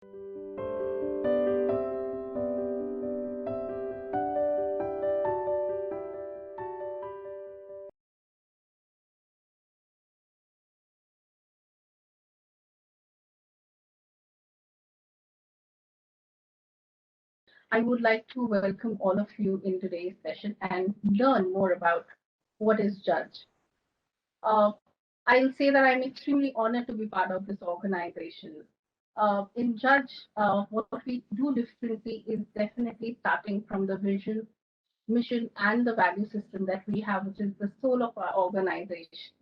I would like to welcome all of you in today's session and learn more about what is Judge. Uh, I'll say that I'm extremely honored to be part of this organization. In Judge, what we do differently is definitely starting from the vision, mission, and the value system that we have, which is the soul of our organization.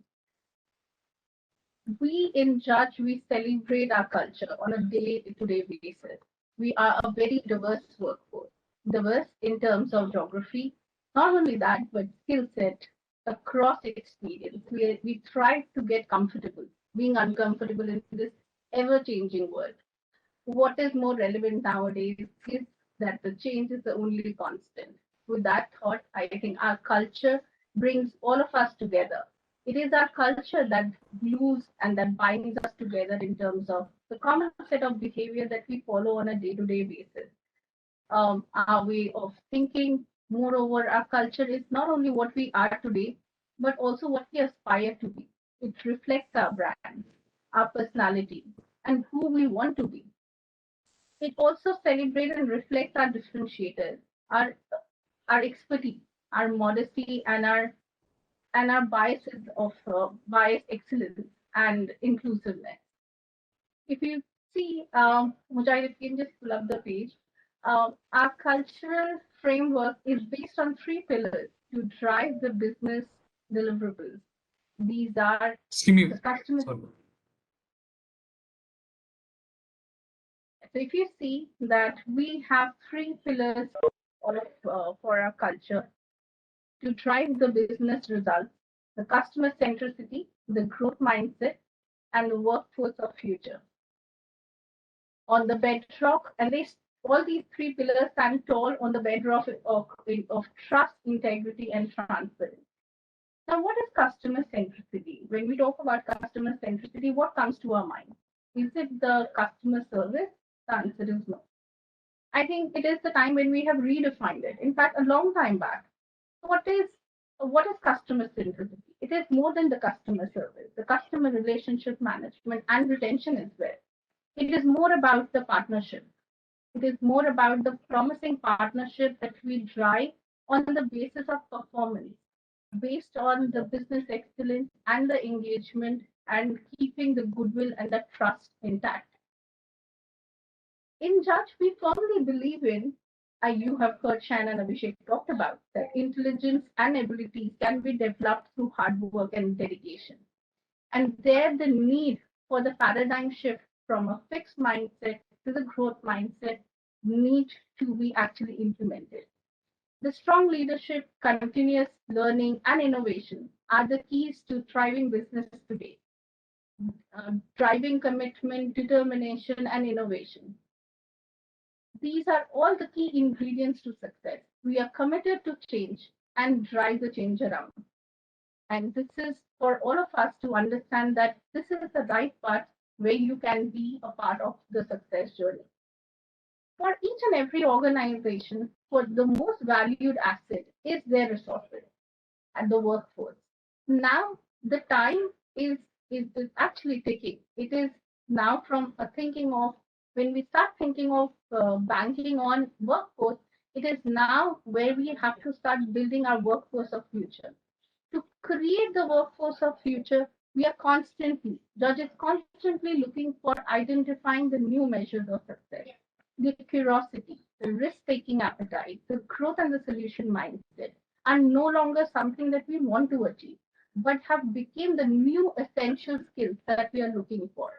We in Judge, we celebrate our culture on a day-to-day basis. We are a very diverse workforce, diverse in terms of geography. Not only that, but skill set across experience. We try to get comfortable, being uncomfortable in this ever-changing world. What is more relevant nowadays is that the change is the only constant. With that thought, I think our culture brings all of us together. It is our culture that glues and that binds us together in terms of the common set of behavior that we follow on a day-to-day basis. Our way of thinking, moreover, our culture is not only what we are today, but also what we aspire to be. It reflects our brand, our personality, and who we want to be. It also celebrates and reflects our differentiators, our our expertise, our modesty, and our biases of bias excellence and inclusiveness. If you see, Mujahid, if you can just pull up the page, our cultural framework is based on three pillars to drive the business deliverables. These are Excuse me. the customer. Sorry. So if you see that we have three pillars of, for our culture to drive the business results, the customer centricity, the growth mindset, and the workforce of future. On the bedrock, and all these three pillars stand tall on the bedrock of trust, integrity, and transparency. Now, what is customer centricity? When we talk about customer centricity, what comes to our mind? Is it the customer service? The answer is no. I think it is the time when we have redefined it. In fact, a long time back. What is customer centricity? It is more than the customer service, the customer relationship management and retention as well. It is more about the partnership. It is more about the promising partnership that we drive on the basis of performance, based on the business excellence and the engagement and keeping the goodwill and the trust intact. In Judge, we firmly believe in, you have heard Shannon and Abhishek talked about, that intelligence and abilities can be developed through hard work and dedication. And there, the need for the paradigm shift from a fixed mindset to the growth mindset need to be actually implemented. The strong leadership, continuous learning, and innovation are the keys to thriving business today. Driving commitment, determination, and innovation. These are all the key ingredients to success. We are committed to change and drive the change around. And this is for all of us to understand that this is the right path where you can be a part of the success journey. For each and every organization, for the most valued asset is their resources and the workforce. Now the time is actually ticking. It is now from a thinking of, when we start thinking of banking on workforce, it is now where we have to start building our workforce of future. To create the workforce of future, we are judges constantly looking for identifying the new measures of success. The curiosity, the risk-taking appetite, the growth and the solution mindset are no longer something that we want to achieve, but have become the new essential skills that we are looking for.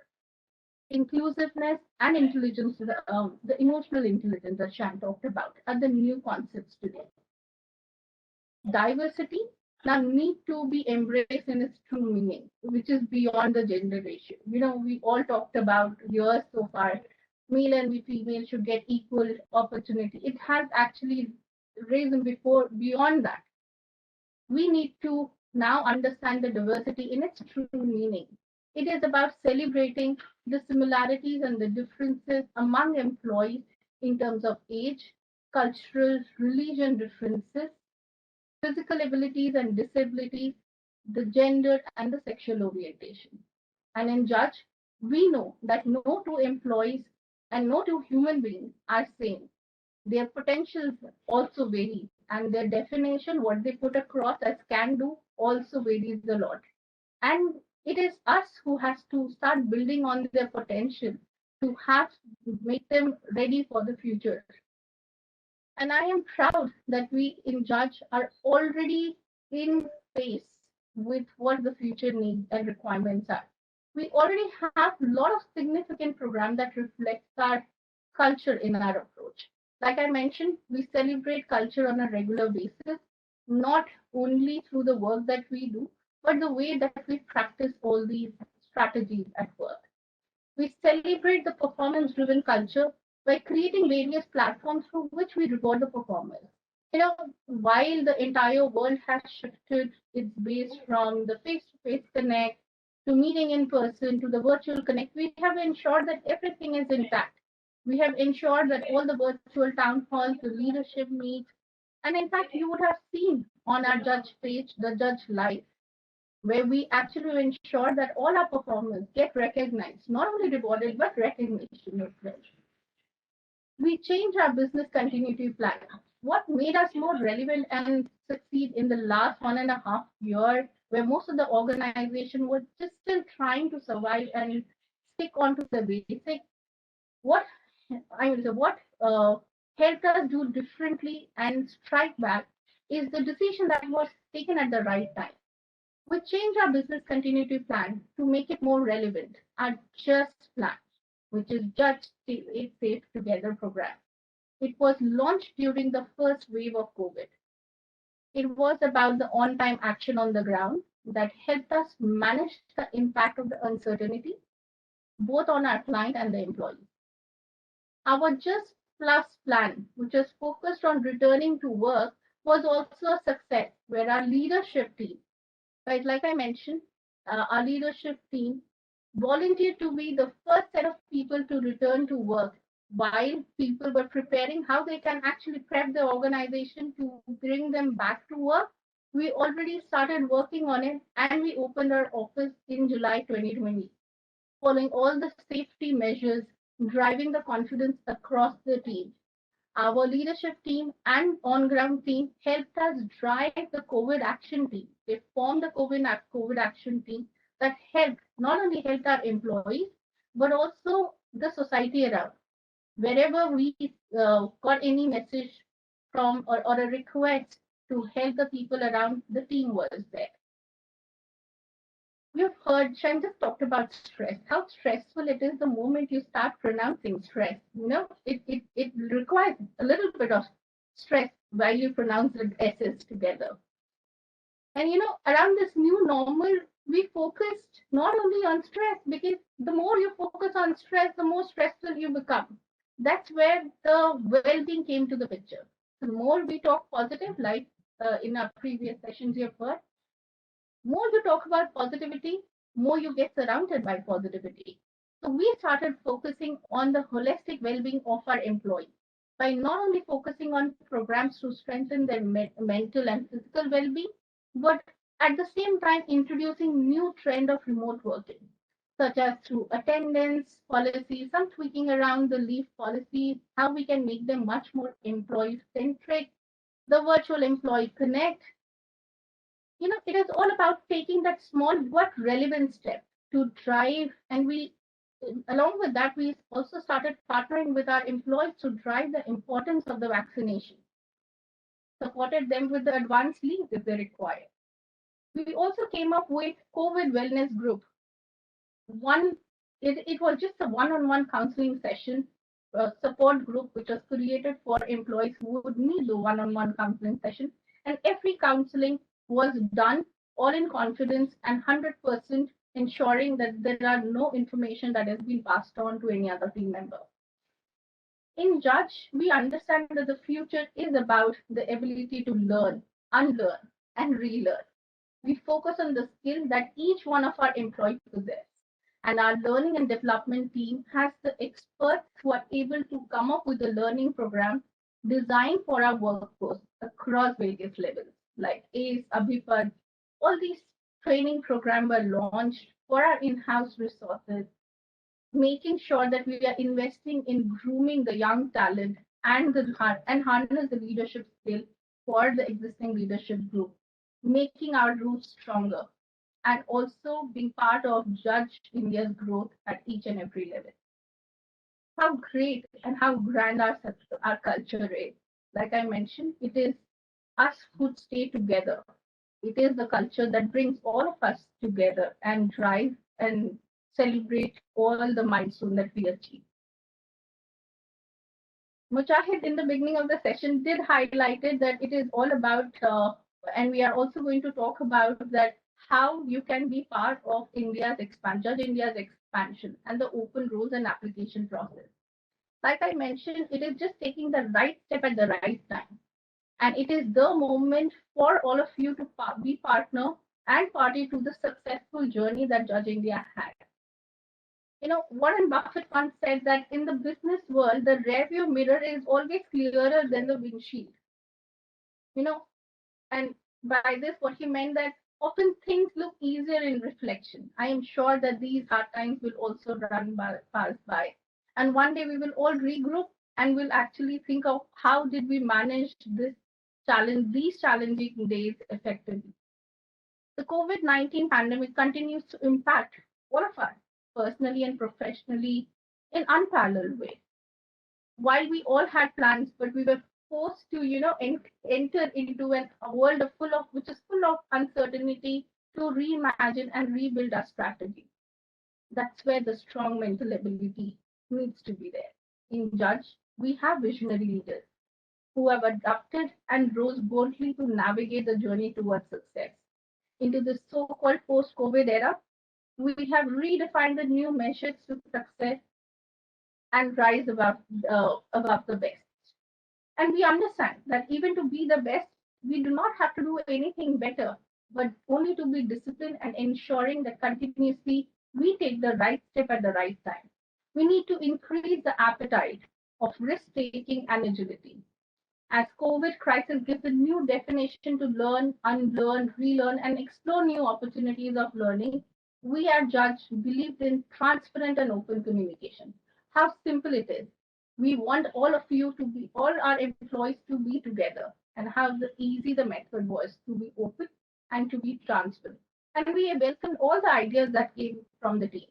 Inclusiveness and intelligence, the emotional intelligence that Shan talked about, are the new concepts today. Diversity now need to be embraced in its true meaning, which is beyond the gender ratio. We all talked about years so far, male and female should get equal opportunity. It has actually risen beyond that. We need to now understand the diversity in its true meaning. It is about celebrating the similarities and the differences among employees in terms of age, cultural, religion differences, physical abilities and disabilities, the gender and the sexual orientation. And in Judge, we know that no two employees and no two human beings are same. Their potentials also vary, and their definition, what they put across as can do, also varies a lot. And it is us who has to start building on their potential to have make them ready for the future. And I am proud that we in Judge are already in pace with what the future needs and requirements are. We already have a lot of significant program that reflects our culture in our approach. Like I mentioned, we celebrate culture on a regular basis, not only through the work that we do, but the way that we practice all these strategies at work. We celebrate the performance driven culture by creating various platforms through which we reward the performers. You know, while the entire world has shifted its base from the face to face connect to meeting in person to the virtual connect, we have ensured that everything is intact. We have ensured that all the virtual town halls, the leadership meets, and in fact, you would have seen on our judge page, the judge live, where we actually ensure that all our performers get recognized, not only rewarded, but recognition as well. We change our business continuity plan. What made us more relevant and succeed in the last 1.5 year, where most of the organization was just still trying to survive and stick on to the basic, what what helped us do differently and strike back is the decision that was taken at the right time. We changed our business continuity plan to make it more relevant. Our Just plan, which is Just Stay Safe Together program. It was launched during the first wave of COVID. It was about the on time action on the ground that helped us manage the impact of the uncertainty, both on our client and the employee. Our Just Plus plan, which is focused on returning to work, was also a success where our leadership team, right, like I mentioned, our leadership team volunteered to be the first set of people to return to work while people were preparing how they can actually prep the organization to bring them back to work. We already started working on it and we opened our office in July 2020, following all the safety measures, driving the confidence across the team. Our leadership team and on-ground team helped us drive the COVID action team. They formed the COVID action team that helped not only helped our employees but also the society around. Wherever we got any message from or a request to help the people around, the team was there. You've heard Shan just talked about stress, how stressful it is the moment you start pronouncing stress. You know, it requires a little bit of stress while you pronounce the S's together. And you know, around this new normal, we focused not only on stress, because the more you focus on stress, the more stressful you become. That's where the well-being came to the picture. The more we talk positive, like in our previous sessions you've heard, more you talk about positivity, more you get surrounded by positivity. So we started focusing on the holistic well-being of our employees by not only focusing on programs to strengthen their mental and physical well-being, but at the same time introducing new trend of remote working, such as through attendance policies, some tweaking around the leave policies, how we can make them much more employee-centric, the virtual employee connect, you know, it is all about taking that small but relevant step to drive. And we, along with that, we also started partnering with our employees to drive the importance of the vaccination, supported them with the advanced leave if they require. We also came up with COVID wellness group. One, it was just a one-on-one counseling session, support group, which was created for employees who would need the one-on-one counseling session. And every counseling was done all in confidence and 100% ensuring that there are no information that has been passed on to any other team member. In Judge, we understand that the future is about the ability to learn, unlearn, and relearn. We focus on the skill that each one of our employees possess. And our learning and development team has the experts who are able to come up with a learning program designed for our workforce across various levels, like ACE, Abhipad. All these training programs were launched for our in-house resources, making sure that we are investing in grooming the young talent and harness the leadership skill for the existing leadership group, making our roots stronger, and also being part of Judge India's growth at each and every level. How great and how grand our culture is. Like I mentioned, it is us who stay together. It is the culture that brings all of us together and drive and celebrate all the milestones that we achieve. Mujahid, in the beginning of the session, did highlighted that it is all about, and we are also going to talk about that how you can be part of Judge India's expansion and the open rules and application process. Like I mentioned, it is just taking the right step at the right time, and it is the moment for all of you to be partner and party to the successful journey that Judge India had. Warren Buffett once said that in the business world, the rearview mirror is always clearer than the windshield. You know, and by this, what he meant that often things look easier in reflection. I am sure that these hard times will also pass by. And one day we will all regroup and will actually think of how did we manage these challenging days effectively. The COVID-19 pandemic continues to impact all of us personally and professionally in unparalleled way. While we all had plans, but we were forced to, enter into a world which is full of uncertainty to reimagine and rebuild our strategy. That's where the strong mental ability needs to be there. In Judge, we have visionary leaders who have adapted and rose boldly to navigate the journey towards success. Into the so-called post-COVID era, we have redefined the new measures to success and rise above the best. And we understand that even to be the best, we do not have to do anything better, but only to be disciplined and ensuring that continuously we take the right step at the right time. We need to increase the appetite of risk-taking and agility. As COVID crisis gives a new definition to learn, unlearn, relearn, and explore new opportunities of learning, we at Judge believed in transparent and open communication. How simple it is. We want all our employees to be together, and how easy the method was to be open and to be transparent. And we welcomed all the ideas that came from the team.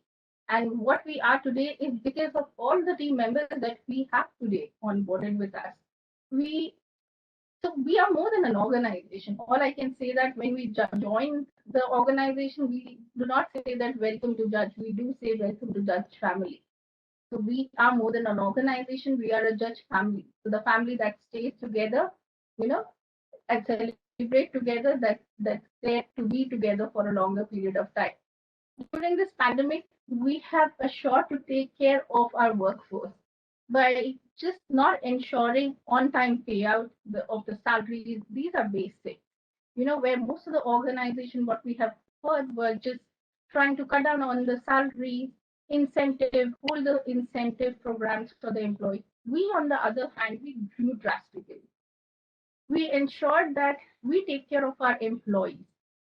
And what we are today is because of all the team members that we have today onboarded with us. We we are more than an organization. All I can say that when we join the organization, we do not say that welcome to Judge. We do say welcome to Judge family. So we are more than an organization. We are a Judge family. So the family that stays together, you know, and celebrate together, that's there to be together for a longer period of time. During this pandemic, we have assured to take care of our workforce by just not ensuring on-time payout of the salaries. These are basic. Where most of the organization, what we have heard, were just trying to cut down on the salary, all the incentive programs for the employee. We, on the other hand, we grew drastically. We ensured that we take care of our employees.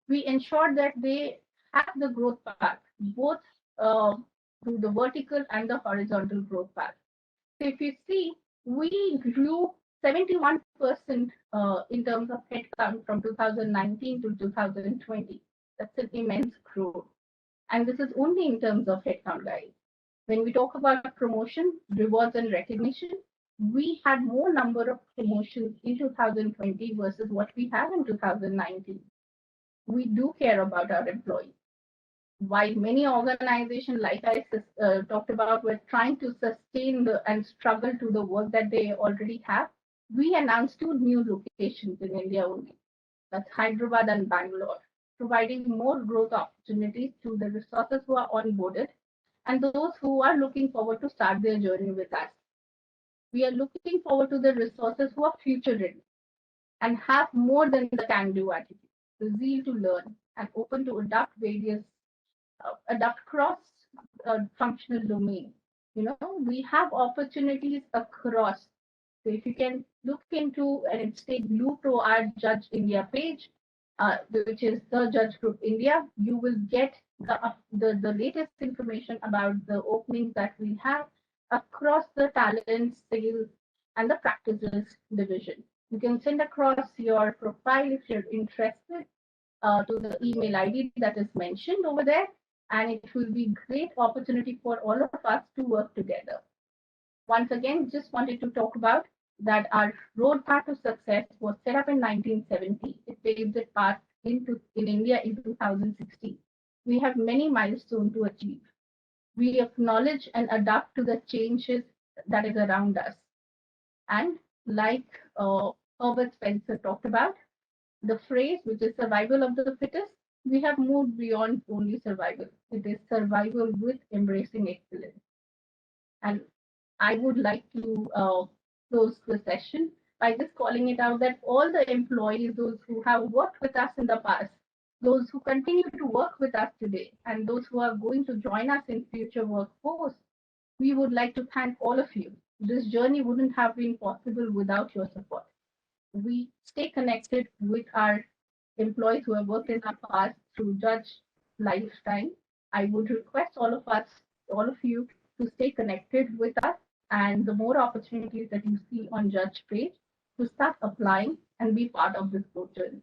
We ensured that they have the growth path, both through the vertical and the horizontal growth path. So if you see, we grew 71% in terms of headcount from 2019 to 2020. That's an immense growth. And this is only in terms of headcount, guys. When we talk about promotion, rewards, and recognition, we had more number of promotions in 2020 versus what we had in 2019. We do care about our employees. While many organizations, like I talked about, were trying to sustain and struggle to the work that they already have, we announced 2 new locations in India only. That's Hyderabad and Bangalore, providing more growth opportunities to the resources who are onboarded and those who are looking forward to start their journey with us. We are looking forward to the resources who are future ready and have more than the can-do attitude, the zeal to learn, and open to adapt functional domain. We have opportunities across. So if you can look into and stay glued to our Judge India page, which is the Judge Group India, you will get the latest information about the openings that we have across the talent, sales, and the practices division. You can send across your profile if you're interested to the email ID that is mentioned over there, and it will be great opportunity for all of us to work together. Once again, just wanted to talk about that our roadmap to success was set up in 1970. It paved the path in India in 2016. We have many milestones to achieve. We acknowledge and adapt to the changes that is around us. And like Herbert Spencer talked about, the phrase, which is survival of the fittest, we have moved beyond only survival. It is survival with embracing excellence. And I would like to close the session by just calling it out that all the employees, those who have worked with us in the past, those who continue to work with us today, and those who are going to join us in future workforce, we would like to thank all of you. This journey wouldn't have been possible without your support. We stay connected with our employees who have worked in our past through Judge Lifetime. I would request all of us, all of you, to stay connected with us and the more opportunities that you see on Judge page to start applying and be part of this growth journey.